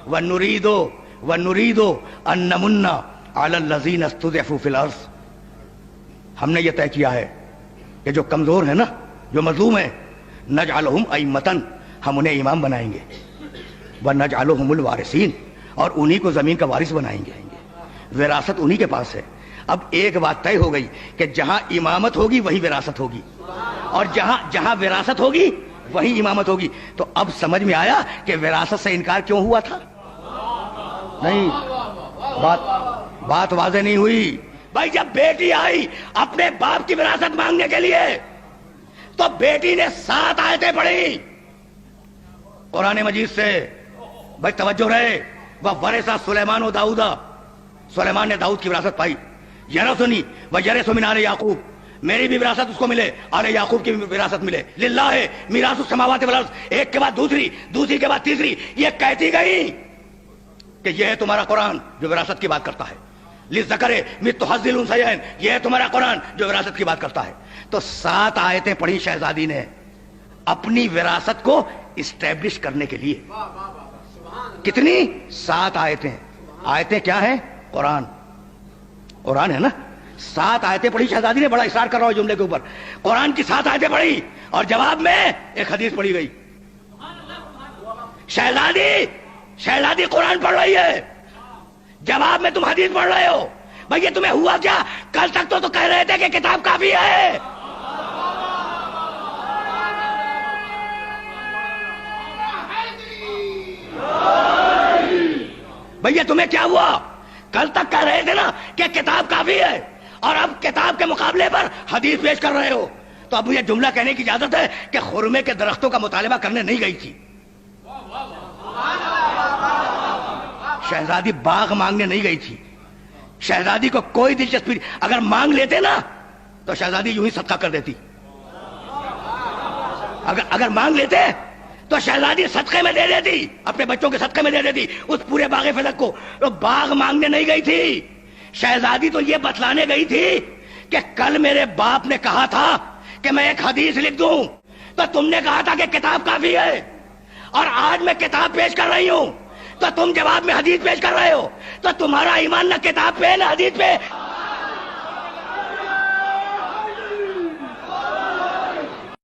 وَنُرِيدُ أَن نَّمُنَّ عَلَى الَّذِينَ اسْتُضْعِفُوا فِي الْأَرْضِ. ہم نے یہ طے کیا ہے کہ جو کمزور ہیں نا، جو مظلوم ہیں، نجعلہم ائمۃ، ہم انہیں امام بنائیں گے، ونجعلہم الوارثین، اور انہی کو زمین کا وارث بنائیں گے. وراثت انہی کے پاس ہے. اب ایک بات طے ہو گئی کہ جہاں امامت ہوگی وہی وراثت ہوگی، اور جہاں وراثت ہوگی وہی امامت ہوگی. تو اب سمجھ میں آیا کہ وراثت سے انکار کیوں ہوا تھا؟ نہیں، بات واضح نہیں ہوئی. بھائی جب بیٹی آئی اپنے باپ کی وراثت مانگنے کے لیے تو بیٹی نے 7 آیتیں پڑھی قرآن مجید سے. بھائی توجہ رہے. وَوَرِثَ سُلَيْمَانُ دَاؤُدَ، سلیمان نے داؤد کی وراثت پائی. یرثنی وَیَرِثُ مِنْ آلِ یعقوب، میری بھی وراثت اس کو ملے، آل یعقوب کی بھی وراثت ملے. للہ میراث السماوات والارض، ایک کے بعد دوسری کے بعد تیسری یہ کہتی گئی کہ یہ ہے تمہارا قرآن جو وراثت کی بات کرتا ہے. للذکر مثل حظ الانثیین، یہ ہے تمہارا قرآن جو وراثت کی بات کرتا ہے. تو 7 آیتیں پڑھی شہزادی نے اپنی وراثت کو اسٹیبلش کرنے کے لیے. کتنی؟ 7 آیتیں. آیتیں کیا ہیں؟ قرآن ہے نا. 7 آیتیں پڑھی شہزادی نے. بڑا اصرار کر رہا ہوں جملے کے اوپر. قرآن کی 7 آیتیں پڑھی اور جواب میں ایک حدیث پڑھی گئی. شہزادی قرآن پڑھ رہی ہے، جواب میں تم حدیث پڑھ رہے ہو. بھئی یہ تمہیں ہوا کیا؟ کل تک تو کہہ رہے تھے کہ کتاب کافی ہے. بھئی تمہیں کیا ہوا؟ کل تک کہہ رہے تھے نا کہ کتاب کافی ہے، اور اب کتاب کے مقابلے پر حدیث پیش کر رہے ہو. تو اب یہ جملہ کہنے کی اجازت ہے کہ خرمے کے درختوں کا مطالبہ کرنے نہیں گئی تھی. شہزادی باغ مانگنے نہیں گئی تھی. شہزادی کو کوئی دلچسپی، اگر مانگ لیتے نا تو شہزادی یوں ہی صدقہ کر دیتی. اگر مانگ لیتے تو شہزادی صدقے میں دے دیتی، اپنے بچوں کے صدقے میں دے دیتی اس پورے باغ فلک کو. تو باغ مانگنے نہیں گئی تھی. شہزادی تو یہ بتلانے گئی تھی کہ کل میرے باپ نے کہا تھا کہ میں ایک حدیث لکھ دوں، تو تم نے کہا تھا کہ کتاب کافی ہے، اور آج میں کتاب پیش کر رہی ہوں تو تم جواب میں حدیث پیش کر رہے ہو. تو تمہارا ایمان نہ کتاب پہ نہ حدیث پہ.